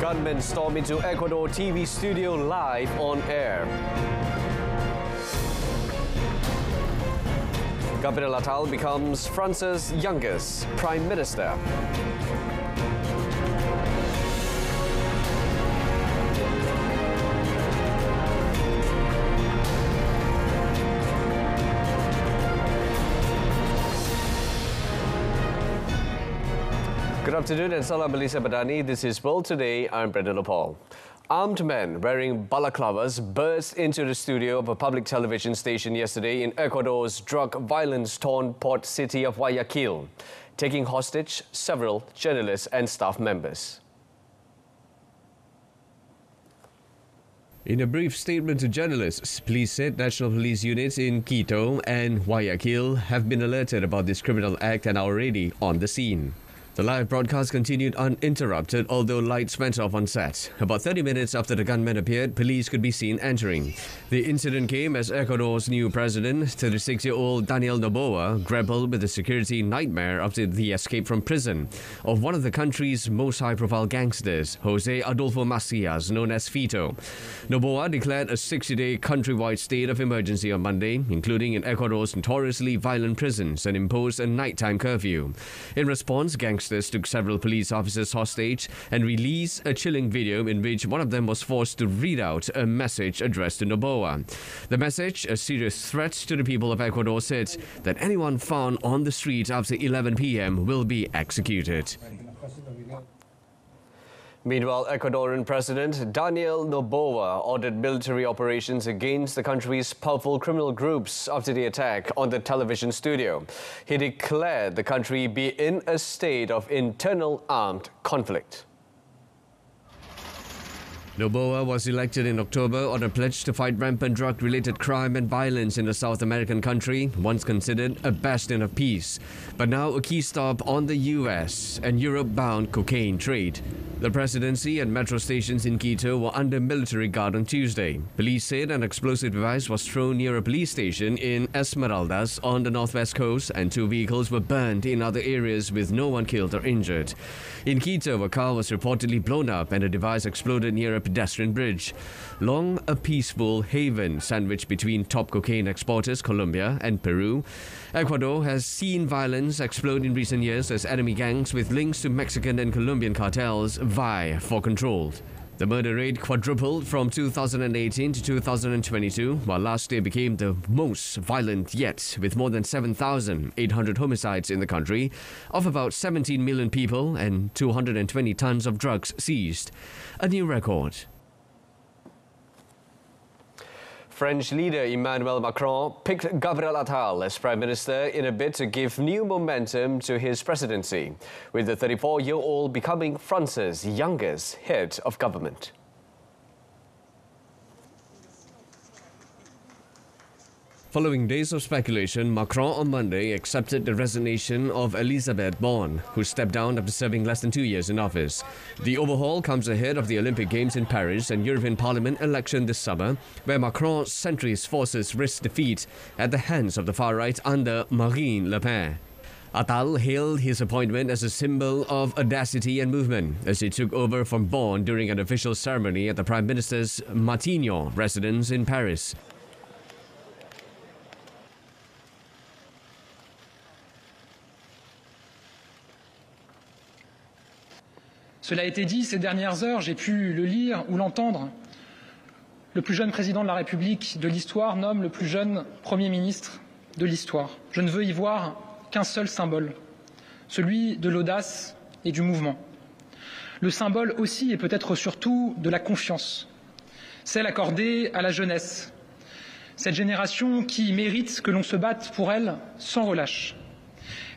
Gunmen storm into Ecuador TV studio live on air. Gabriel Attal becomes France's youngest Prime Minister. Good afternoon and salam Malaysia Badani. This is World Today. I'm Brendan Paul. Armed men wearing balaclavas burst into the studio of a public television station yesterday in Ecuador's drug violence-torn port city of Guayaquil, taking hostage several journalists and staff members. In a brief statement to journalists, police said national police units in Quito and Guayaquil have been alerted about this criminal act and are already on the scene. The live broadcast continued uninterrupted, although lights went off on set. About 30 minutes after the gunmen appeared, police could be seen entering. The incident came as Ecuador's new president, 36-year-old Daniel Noboa, grappled with the security nightmare after the escape from prison of one of the country's most high-profile gangsters, Jose Adolfo Macias, known as Fito. Noboa declared a 60-day countrywide state of emergency on Monday, including in Ecuador's notoriously violent prisons, and imposed a nighttime curfew. In response, gangsters took several police officers hostage and released a chilling video in which one of them was forced to read out a message addressed to Noboa. The message, a serious threat to the people of Ecuador, said that anyone found on the street after 11 p.m. will be executed. Meanwhile, Ecuadorian President Daniel Noboa ordered military operations against the country's powerful criminal groups after the attack on the television studio. He declared the country be in a state of internal armed conflict. Noboa was elected in October on a pledge to fight rampant drug-related crime and violence in the South American country, once considered a bastion of peace, but now a key stop on the US and Europe-bound cocaine trade. The presidency and metro stations in Quito were under military guard on Tuesday. Police said an explosive device was thrown near a police station in Esmeraldas on the northwest coast, and 2 vehicles were burned in other areas with no one killed or injured. In Quito, a car was reportedly blown up and a device exploded near a pedestrian bridge. Long a peaceful haven sandwiched between top cocaine exporters Colombia and Peru, Ecuador has seen violence explode in recent years as enemy gangs with links to Mexican and Colombian cartels vie for control. The murder rate quadrupled from 2018 to 2022, while last year became the most violent yet, with more than 7,800 homicides in the country, of about 17 million people and 220 tons of drugs seized. A new record. French leader Emmanuel Macron picked Gabriel Attal as Prime Minister in a bid to give new momentum to his presidency, with the 34-year-old becoming France's youngest head of government. Following days of speculation, Macron on Monday accepted the resignation of Elisabeth Borne, who stepped down after serving less than 2 years in office. The overhaul comes ahead of the Olympic Games in Paris and European Parliament election this summer, where Macron's centrist forces risked defeat at the hands of the far-right under Marine Le Pen. Attal hailed his appointment as a symbol of audacity and movement as he took over from Borne during an official ceremony at the Prime Minister's Matignon residence in Paris. Cela a été dit, ces dernières heures, j'ai pu le lire ou l'entendre. Le plus jeune président de la République de l'histoire nomme le plus jeune Premier ministre de l'histoire. Je ne veux y voir qu'un seul symbole, celui de l'audace et du mouvement. Le symbole aussi et peut-être surtout de la confiance, celle accordée à la jeunesse, cette génération qui mérite que l'on se batte pour elle sans relâche.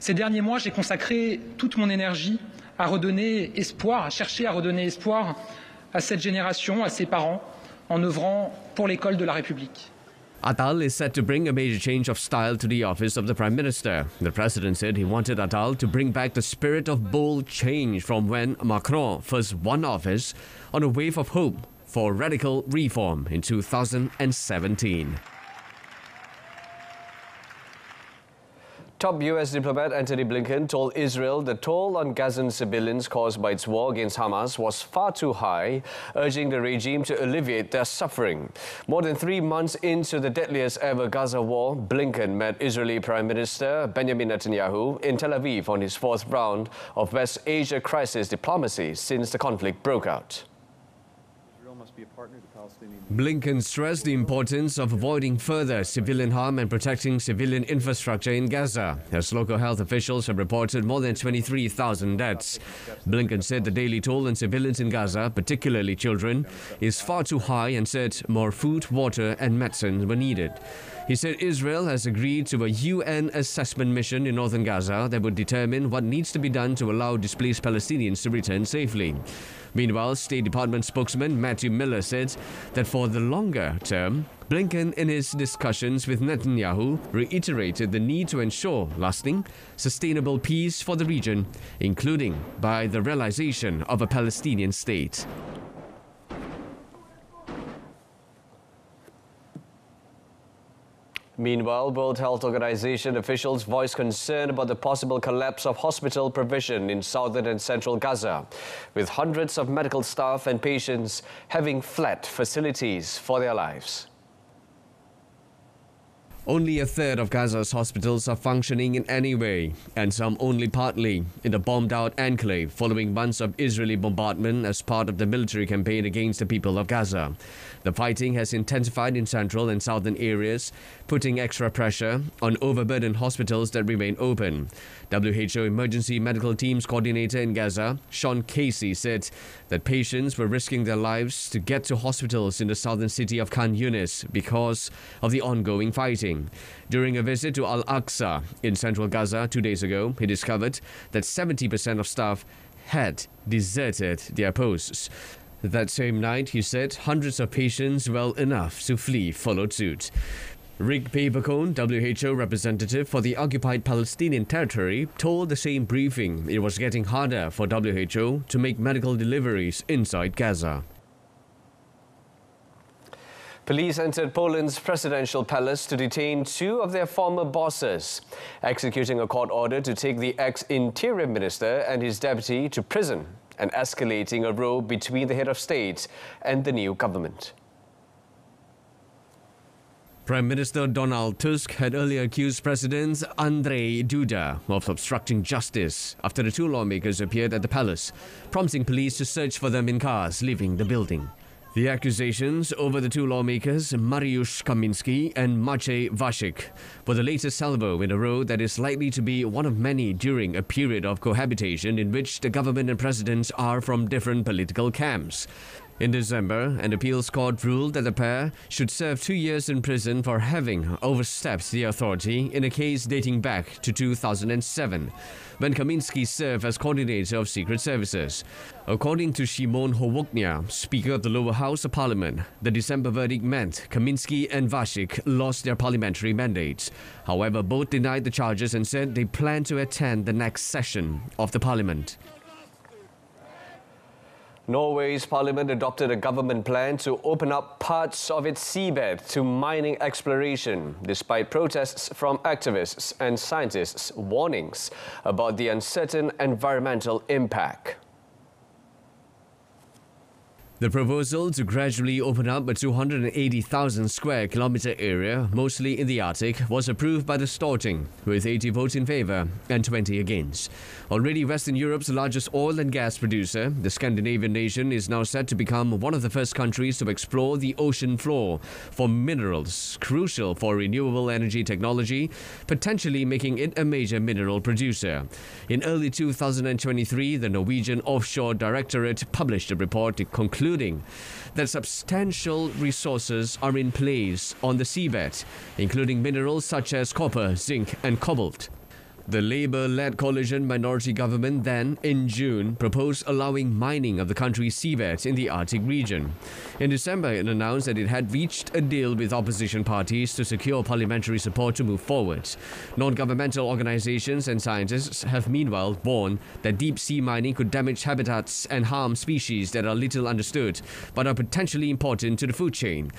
Ces derniers mois, j'ai consacré toute mon énergie à redonner espoir, à chercher à redonner espoir à cette génération, à ses parents, en œuvrant pour l'école de la République. Attal is set to bring a major change of style to the office of the Prime Minister. The President said he wanted Attal to bring back the spirit of bold change from when Macron first won office on a wave of hope for radical reform in 2017. Top US diplomat Antony Blinken told Israel the toll on Gazan civilians caused by its war against Hamas was far too high, urging the regime to alleviate their suffering. More than 3 months into the deadliest ever Gaza war, Blinken met Israeli Prime Minister Benjamin Netanyahu in Tel Aviv on his fourth round of West Asia crisis diplomacy since the conflict broke out. Blinken stressed the importance of avoiding further civilian harm and protecting civilian infrastructure in Gaza, as local health officials have reported more than 23,000 deaths. Blinken said the daily toll on civilians in Gaza, particularly children, is far too high and said more food, water and medicine were needed. He said Israel has agreed to a UN assessment mission in northern Gaza that would determine what needs to be done to allow displaced Palestinians to return safely. Meanwhile, State Department spokesman Matthew Miller said that for the longer term, Blinken in his discussions with Netanyahu reiterated the need to ensure lasting, sustainable peace for the region, including by the realization of a Palestinian state. Meanwhile, World Health Organization officials voiced concern about the possible collapse of hospital provision in southern and central Gaza, with hundreds of medical staff and patients having fled facilities for their lives. Only a third of Gaza's hospitals are functioning in any way, and some only partly, in the bombed-out enclave following months of Israeli bombardment as part of the military campaign against the people of Gaza. The fighting has intensified in central and southern areas, putting extra pressure on overburdened hospitals that remain open. WHO Emergency Medical Teams Coordinator in Gaza, Sean Casey, said that patients were risking their lives to get to hospitals in the southern city of Khan Yunis because of the ongoing fighting. During a visit to Al-Aqsa in central Gaza 2 days ago, he discovered that 70% of staff had deserted their posts. That same night, he said, hundreds of patients well enough to flee followed suit. Rick Papercone, WHO representative for the occupied Palestinian territory, told the same briefing it was getting harder for WHO to make medical deliveries inside Gaza. Police entered Poland's presidential palace to detain 2 of their former bosses, executing a court order to take the ex-interior minister and his deputy to prison and escalating a row between the head of state and the new government. Prime Minister Donald Tusk had earlier accused President Andrzej Duda of obstructing justice after the 2 lawmakers appeared at the palace, prompting police to search for them in cars leaving the building. The accusations over the 2 lawmakers, Mariusz Kaminski and Maciej Wąsik, were the latest salvo in a row that is likely to be one of many during a period of cohabitation in which the government and presidents are from different political camps. In December, an appeals court ruled that the pair should serve 2 years in prison for having overstepped their authority in a case dating back to 2007, when Kaminski served as coordinator of secret services. According to Szymon Hołownia, Speaker of the lower house of parliament, the December verdict meant Kaminski and Wąsik lost their parliamentary mandates. However, both denied the charges and said they plan to attend the next session of the parliament. Norway's parliament adopted a government plan to open up parts of its seabed to mining exploration, despite protests from activists and scientists' warnings about the uncertain environmental impact. The proposal to gradually open up a 280,000 square kilometre area, mostly in the Arctic, was approved by the Storting, with 80 votes in favour and 20 against. Already Western Europe's largest oil and gas producer, the Scandinavian nation is now set to become one of the first countries to explore the ocean floor for minerals, crucial for renewable energy technology, potentially making it a major mineral producer. In early 2023, the Norwegian Offshore Directorate published a report concluding that substantial resources are in place on the seabed, including minerals such as copper, zinc and cobalt. The Labour-led coalition minority government then, in June, proposed allowing mining of the country's seabed in the Arctic region. In December, it announced that it had reached a deal with opposition parties to secure parliamentary support to move forward. Non-governmental organizations and scientists have meanwhile warned that deep-sea mining could damage habitats and harm species that are little understood, but are potentially important to the food chain.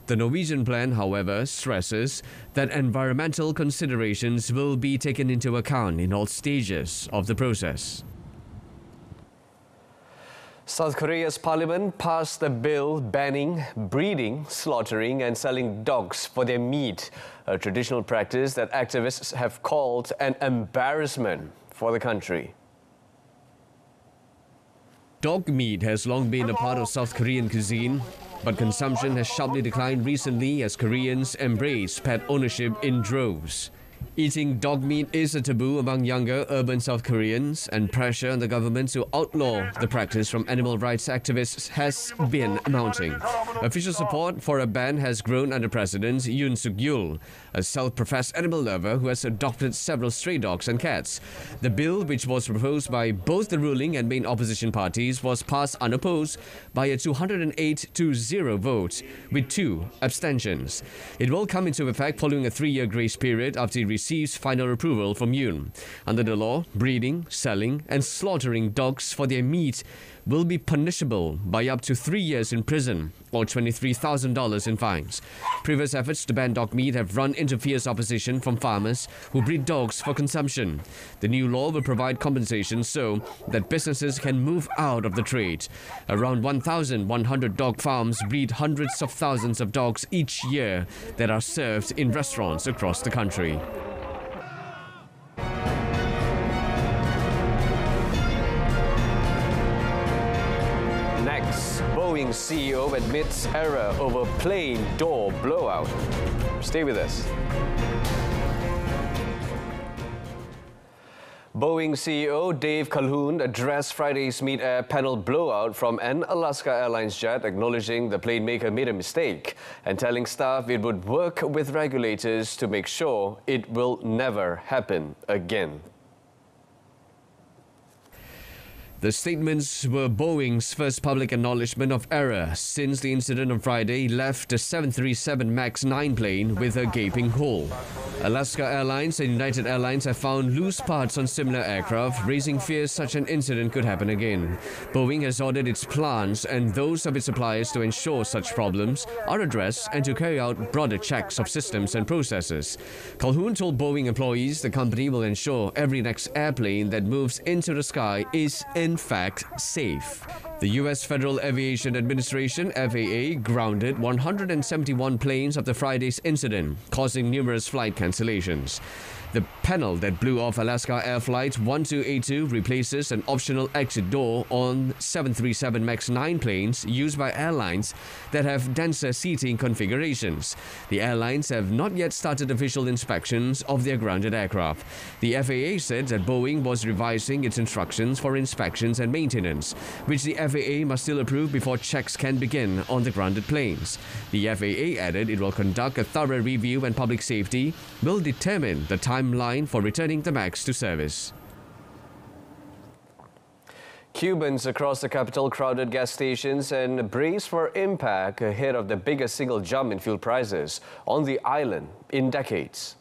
The Norwegian plan, however, stresses that environmental considerations will be taken into account in all stages of the process. South Korea's parliament passed a bill banning breeding, slaughtering and selling dogs for their meat, a traditional practice that activists have called an embarrassment for the country. Dog meat has long been a part of South Korean cuisine, but consumption has sharply declined recently as Koreans embrace pet ownership in droves. Eating dog meat is a taboo among younger urban South Koreans, and pressure on the government to outlaw the practice from animal rights activists has been mounting. Official support for a ban has grown under President Yoon Suk-yeol, a self-professed animal lover who has adopted several stray dogs and cats. The bill, which was proposed by both the ruling and main opposition parties, was passed unopposed by a 208-0 vote, with 2 abstentions. It will come into effect following a 3-year grace period after it receives final approval from Yoon. Under the law, breeding, selling and slaughtering dogs for their meat will be punishable by up to 3 years in prison or $23,000 in fines. Previous efforts to ban dog meat have run into fierce opposition from farmers who breed dogs for consumption. The new law will provide compensation so that businesses can move out of the trade. Around 1,100 dog farms breed hundreds of thousands of dogs each year that are served in restaurants across the country. Boeing CEO admits error over plane door blowout. Stay with us. Boeing CEO Dave Calhoun addressed Friday's mid-air panel blowout from an Alaska Airlines jet, acknowledging the plane maker made a mistake and telling staff it would work with regulators to make sure it will never happen again. The statements were Boeing's first public acknowledgement of error since the incident on Friday left the 737 MAX 9 plane with a gaping hole. Alaska Airlines and United Airlines have found loose parts on similar aircraft, raising fears such an incident could happen again. Boeing has ordered its plants and those of its suppliers to ensure such problems are addressed and to carry out broader checks of systems and processes. Calhoun told Boeing employees the company will ensure every next airplane that moves into the sky is in fact safe. The U.S. Federal Aviation Administration, FAA, grounded 171 planes after Friday's incident, causing numerous flight cancellations. The panel that blew off Alaska Air Flight 1282 replaces an optional exit door on 737 MAX 9 planes used by airlines that have denser seating configurations. The airlines have not yet started official inspections of their grounded aircraft. The FAA said that Boeing was revising its instructions for inspections and maintenance, which the FAA must still approve before checks can begin on the grounded planes. The FAA added it will conduct a thorough review and public safety will determine the timeline for returning the MAX to service. Cubans across the capital crowded gas stations and brace for impact ahead of the biggest single jump in fuel prices on the island in decades.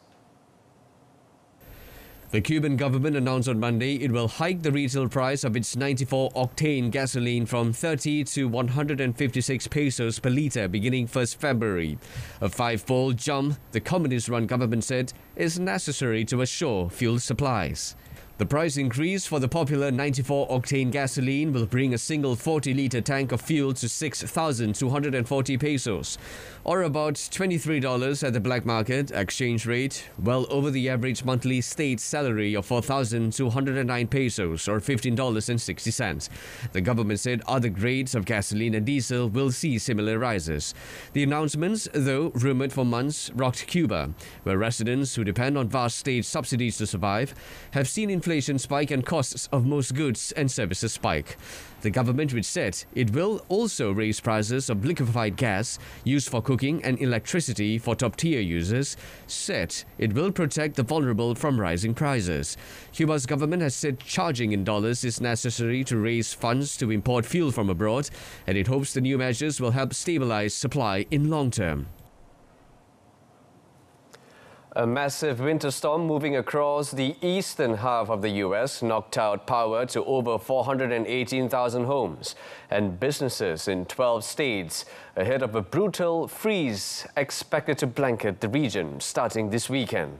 The Cuban government announced on Monday it will hike the retail price of its 94-octane gasoline from 30 to 156 pesos per litre beginning 1st February. A 5-fold jump, the communist-run government said, is necessary to assure fuel supplies. The price increase for the popular 94-octane gasoline will bring a single 40-litre tank of fuel to 6,240 pesos, or about $23 at the black market exchange rate, well over the average monthly state salary of 4,209 pesos, or $15.60. The government said other grades of gasoline and diesel will see similar rises. The announcements, though rumored for months, rocked Cuba, where residents who depend on vast state subsidies to survive have seen inflation spike and costs of most goods and services spike. The government, which said it will also raise prices of liquefied gas used for cooking and electricity for top-tier users, said it will protect the vulnerable from rising prices. Cuba's government has said charging in dollars is necessary to raise funds to import fuel from abroad, and it hopes the new measures will help stabilize supply in long term. A massive winter storm moving across the eastern half of the U.S. knocked out power to over 418,000 homes and businesses in 12 states ahead of a brutal freeze expected to blanket the region starting this weekend.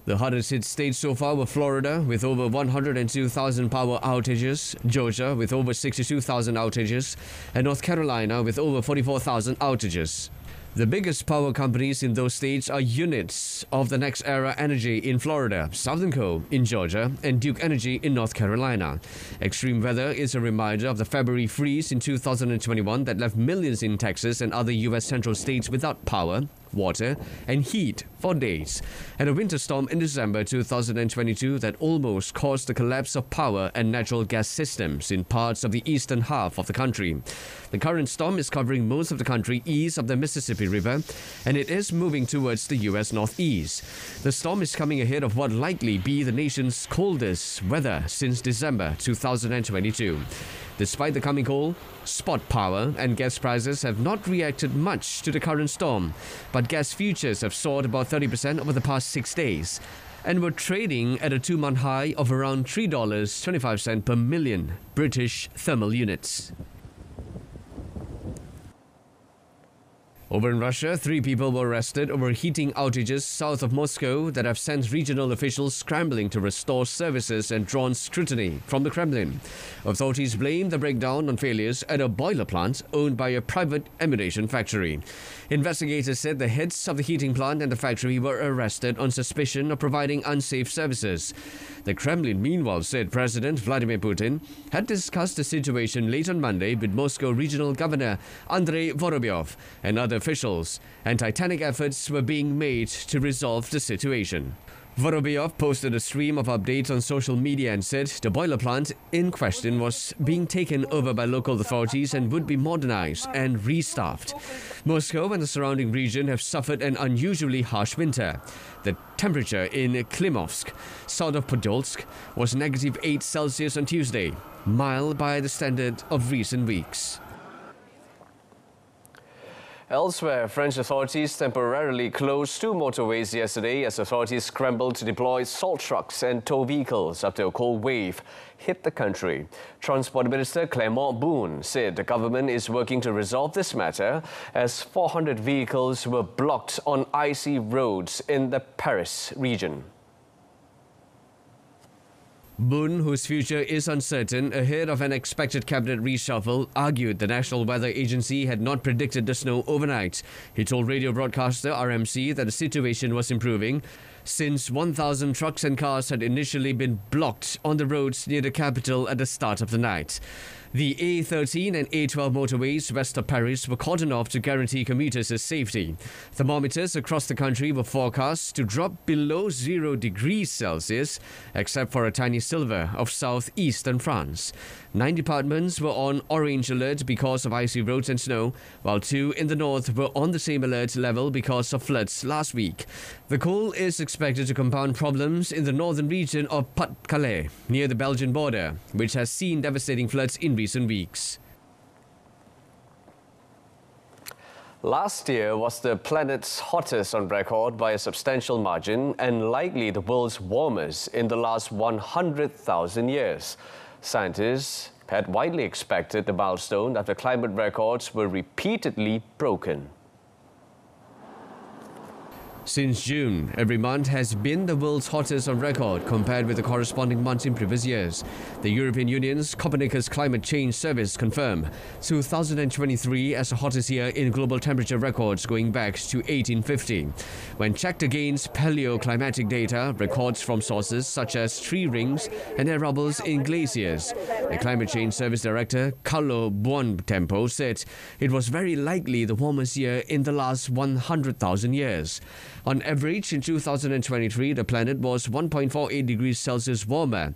The hardest hit states so far were Florida with over 102,000 power outages, Georgia with over 62,000 outages, and North Carolina with over 44,000 outages. The biggest power companies in those states are units of the Next Era Energy in Florida, Southern Co in Georgia, and Duke Energy in North Carolina. Extreme weather is a reminder of the February freeze in 2021 that left millions in Texas and other U.S. central states without power, water, and heat for days, and a winter storm in December 2022 that almost caused the collapse of power and natural gas systems in parts of the eastern half of the country. The current storm is covering most of the country east of the Mississippi River, and it is moving towards the U.S. northeast. The storm is coming ahead of what likely be the nation's coldest weather since December 2022. Despite the coming cold, spot power and gas prices have not reacted much to the current storm, but gas futures have soared about 30% over the past 6 days and were trading at a 2-month high of around $3.25 per million British thermal units. Over in Russia, 3 people were arrested over heating outages south of Moscow that have sent regional officials scrambling to restore services and drawn scrutiny from the Kremlin. Authorities blame the breakdown on failures at a boiler plant owned by a private ammunition factory. Investigators said the heads of the heating plant and the factory were arrested on suspicion of providing unsafe services. The Kremlin, meanwhile, said President Vladimir Putin had discussed the situation late on Monday with Moscow Regional Governor Andrei Vorobyov and other officials, and titanic efforts were being made to resolve the situation. Vorobyov posted a stream of updates on social media and said the boiler plant in question was being taken over by local authorities and would be modernized and restaffed. Moscow and the surrounding region have suffered an unusually harsh winter. The temperature in Klimovsk, south of Podolsk, was -8 Celsius on Tuesday, mild by the standard of recent weeks. Elsewhere, French authorities temporarily closed 2 motorways yesterday as authorities scrambled to deploy salt trucks and tow vehicles after a cold wave hit the country. Transport Minister Clément Beaune said the government is working to resolve this matter as 400 vehicles were blocked on icy roads in the Paris region. Beaune, whose future is uncertain ahead of an expected cabinet reshuffle, argued the National Weather Agency had not predicted the snow overnight. He told radio broadcaster RMC that the situation was improving since 1,000 trucks and cars had initially been blocked on the roads near the capital at the start of the night. The A13 and A12 motorways west of Paris were cordoned off to guarantee commuters' safety. Thermometers across the country were forecast to drop below 0 degrees Celsius, except for a tiny sliver of southeastern France. 9 departments were on orange alert because of icy roads and snow, while 2 in the north were on the same alert level because of floods last week. The cold is expected to compound problems in the northern region of Pas-de-Calais, near the Belgian border, which has seen devastating floods in recent weeks. Last year was the planet's hottest on record by a substantial margin and likely the world's warmest in the last 100,000 years. Scientists had widely expected the milestone after climate records were repeatedly broken. Since June, every month has been the world's hottest on record compared with the corresponding months in previous years. The European Union's Copernicus Climate Change Service confirmed 2023 as the hottest year in global temperature records going back to 1850. When checked against paleoclimatic data, records from sources such as tree rings and air bubbles in glaciers, the Climate Change Service Director Carlo Buontempo said it was very likely the warmest year in the last 100,000 years. On average, in 2023, the planet was 1.48 degrees Celsius warmer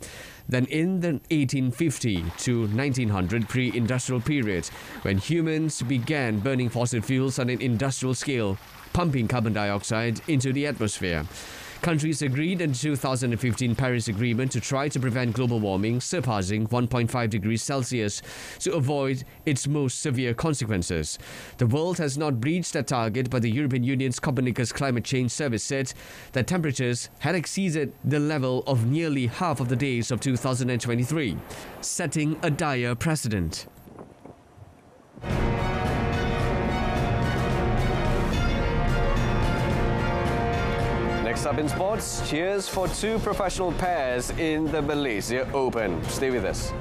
than in the 1850 to 1900 pre-industrial period, when humans began burning fossil fuels on an industrial scale, pumping carbon dioxide into the atmosphere. Countries agreed in the 2015 Paris Agreement to try to prevent global warming surpassing 1.5 degrees Celsius to avoid its most severe consequences. The world has not breached that target, but the European Union's Copernicus Climate Change Service said that temperatures had exceeded the level of nearly half of the days of 2023, setting a dire precedent. Next up in sports, cheers for two professional pairs in the Malaysia Open. Stay with us.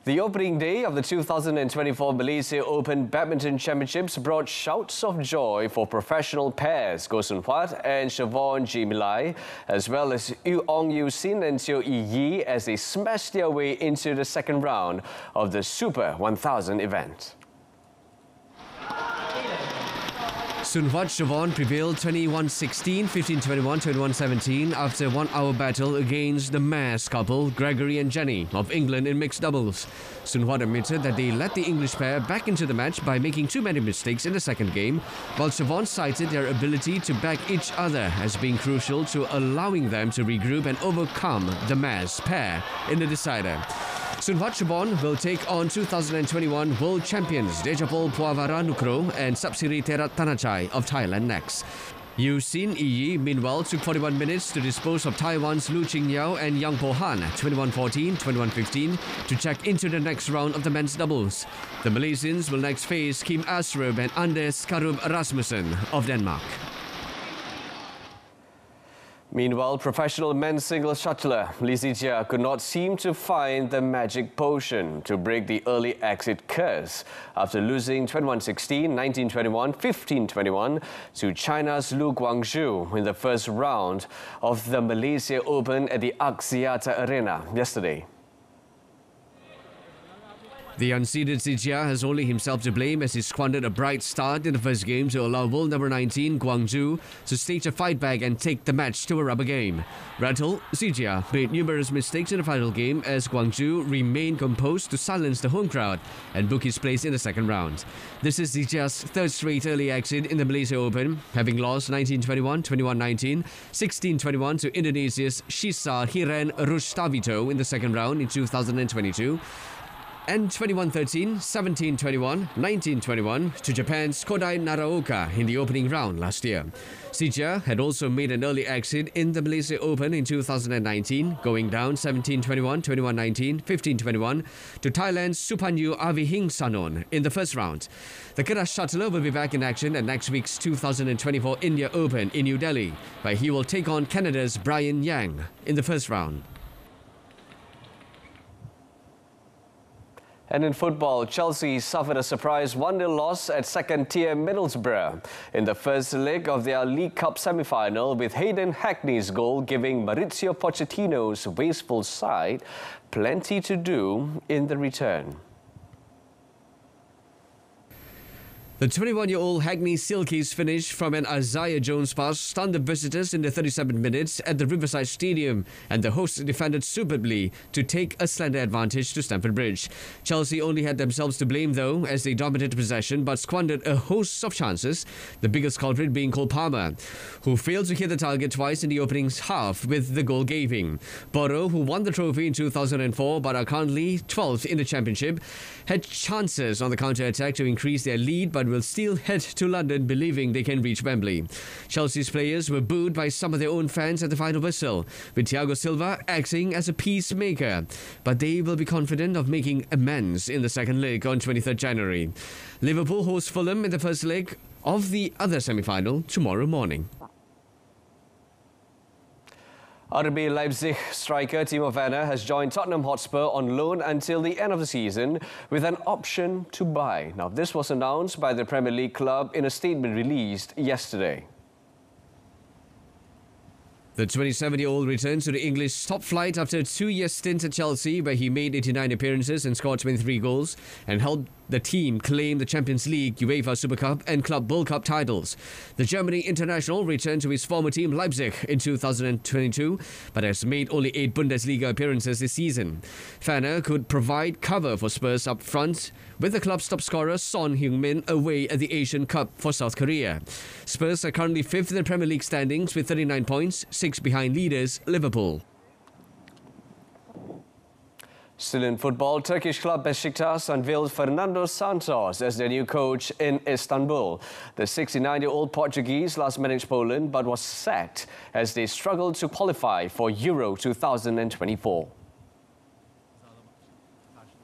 The opening day of the 2024 Malaysia Open Badminton Championships brought shouts of joy for professional pairs Goh Soon Huat and Siobhan Jimilai, as well as Ong Yu Sin and Seo Yi Yi as they smashed their way into the second round of the Super 1000 event. Soon Huat Siobhan prevailed 21-16, 15-21, 21-17 after a one-hour battle against the mares couple Gregory and Jenny of England in mixed doubles. Soon Huat admitted that they let the English pair back into the match by making too many mistakes in the second game, while Siobhan cited their ability to back each other as being crucial to allowing them to regroup and overcome the mares pair in the decider. Soon Huat Siobhan will take on 2021 world champions Dejapol Puavara Nukro and Sapsiri Terat Tanachai of Thailand next. Yu Sin Yi, meanwhile, took 41 minutes to dispose of Taiwan's Lu Qingyao and Yang Po Han 21-14, 21-15 to check into the next round of the men's doubles. The Malaysians will next face Kim Astrup and Anders Karup Rasmussen of Denmark. Meanwhile, professional men's singles shuttler Lee Zijia could not seem to find the magic potion to break the early exit curse after losing 21-16, 19-21, 15-21 to China's Lu Guangzhou in the first round of the Malaysia Open at the Axiata Arena yesterday. The unseeded Zijia has only himself to blame as he squandered a bright start in the first game to allow world number 19 Guangzhou to stage a fight back and take the match to a rubber game. Rattle, Zijia made numerous mistakes in the final game as Guangzhou remained composed to silence the home crowd and book his place in the second round. This is Zijia's third straight early exit in the Malaysia Open, having lost 19-21, 21-19, 16-21 to Indonesia's Shisa Hiren Rustavito in the second round in 2022. And 21-13, 17-21, 19-21 to Japan's Kodai Naraoka in the opening round last year. Zijia had also made an early exit in the Malaysia Open in 2019, going down 17-21, 21-19, 15-21 to Thailand's Supanyu Avihing Sanon in the first round. The Kedah shuttler will be back in action at next week's 2024 India Open in New Delhi, where he will take on Canada's Brian Yang in the first round. And in football, Chelsea suffered a surprise 1-0 loss at second-tier Middlesbrough in the first leg of their League Cup semi-final, with Hayden Hackney's goal giving Maurizio Pochettino's wasteful side plenty to do in the return. The 21-year-old Hackney Silkies finish from an Isaiah Jones pass stunned the visitors in the 37 minutes at the Riverside Stadium, and the hosts defended superbly to take a slender advantage to Stamford Bridge. Chelsea only had themselves to blame though, as they dominated possession but squandered a host of chances, the biggest culprit being Cole Palmer, who failed to hit the target twice in the opening half with the goal giving. Borough, who won the trophy in 2004 but are currently 12th in the championship, had chances on the counter-attack to increase their lead but will still head to London believing they can reach Wembley. Chelsea's players were booed by some of their own fans at the final whistle, with Thiago Silva acting as a peacemaker. But they will be confident of making amends in the second leg on 23rd January. Liverpool hosts Fulham in the first leg of the other semi-final tomorrow morning. RB Leipzig striker Timo Werner has joined Tottenham Hotspur on loan until the end of the season with an option to buy. Now, this was announced by the Premier League club in a statement released yesterday. The 27-year-old returns to the English top flight after a 2-year stint at Chelsea, where he made 89 appearances and scored 23 goals and held the team claimed the Champions League, UEFA Super Cup and Club World Cup titles. The Germany international returned to his former team Leipzig in 2022, but has made only 8 Bundesliga appearances this season. Werner could provide cover for Spurs up front, with the club's top scorer Son Heung-min away at the Asian Cup for South Korea. Spurs are currently 5th in the Premier League standings with 39 points, 6 behind leaders Liverpool. Still in football, Turkish club Besiktas unveiled Fernando Santos as their new coach in Istanbul. The 69-year-old Portuguese last managed Poland but was sacked as they struggled to qualify for Euro 2024.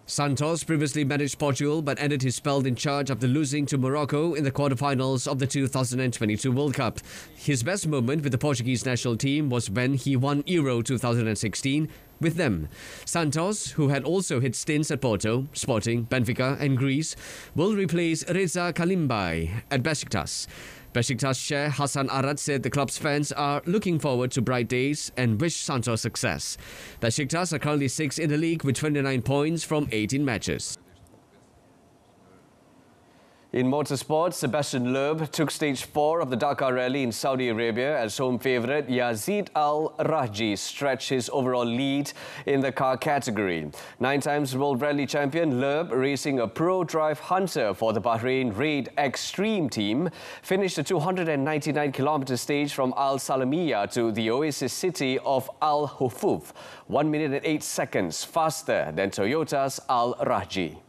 Santos previously managed Portugal but ended his spell in charge after losing to Morocco in the quarterfinals of the 2022 World Cup. His best moment with the Portuguese national team was when he won Euro 2016 with them. Santos, who had also hit stints at Porto, Sporting, Benfica and Greece, will replace Reza Kalimbai at Besiktas. Besiktas chair Hassan Arat said the club's fans are looking forward to bright days and wish Santos success. Besiktas are currently 6th in the league with 29 points from 18 matches. In motorsport, Sebastian Loeb took stage 4 of the Dakar Rally in Saudi Arabia as home favourite Yazid Al-Rajhi stretched his overall lead in the car category. 9 times World Rally champion Loeb, racing a Pro Drive Hunter for the Bahrain Raid Extreme team, finished the 299-kilometre stage from Al Salamiya to the oasis city of Al Hufuf, 1 minute and 8 seconds faster than Toyota's Al-Rajhi.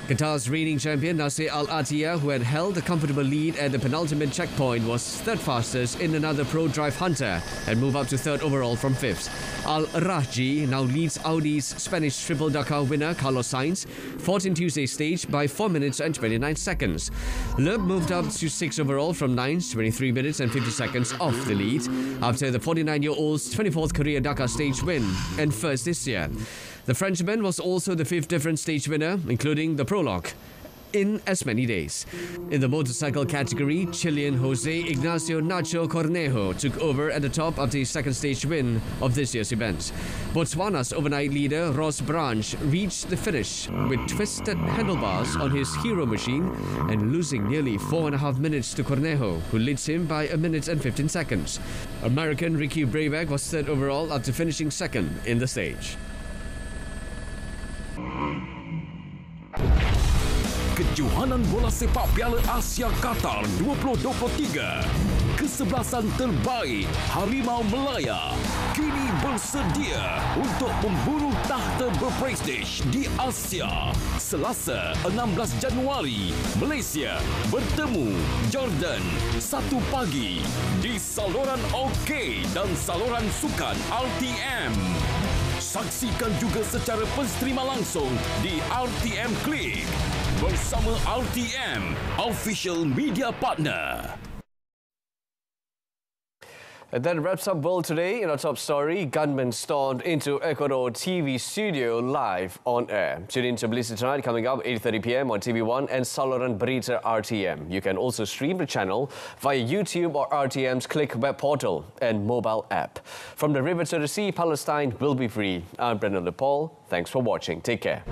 Qatar's reigning champion Nasser Al-Attiyah, who had held a comfortable lead at the penultimate checkpoint, was 3rd fastest in another Pro Drive Hunter and moved up to 3rd overall from 5th. Al-Rajhi now leads Audi's Spanish Triple Dakar winner Carlos Sainz, 4th in Tuesday's stage by 4 minutes and 29 seconds. Loeb moved up to 6th overall from 9th, 23 minutes and 50 seconds off the lead after the 49-year-old's 24th career Dakar stage win and 1st this year. The Frenchman was also the 5th different stage winner, including the prologue, in as many days. In the motorcycle category, Chilean Jose Ignacio Nacho Cornejo took over at the top after his 2nd stage win of this year's event. Botswana's overnight leader Ross Branch reached the finish with twisted handlebars on his hero machine and losing nearly 4.5 minutes to Cornejo, who leads him by 1 minute and 15 seconds. American Ricky Brayback was 3rd overall after finishing 2nd in the stage. Kejohanan bola sepak Piala Asia Qatar 2023. Kesebelasan terbaik Harimau Melaya kini bersedia untuk memburu tahta berprestij di Asia. Selasa 16 Januari, Malaysia bertemu Jordan 1 pagi di saluran OK dan saluran sukan RTM. Saksikan juga secara penstrima langsung di RTM Klik bersama RTM, official media partner. And that wraps up World Today. In our top story, gunmen stormed into Ecuador TV studio live on air. Tune in to Malaysia Tonight coming up 8:30 p.m. on TV1 and saluran Berita RTM. You can also stream the channel via YouTube or RTM's Click web portal and mobile app. From the river to the sea, Palestine will be free. I'm Brendan Lepol. Thanks for watching. Take care.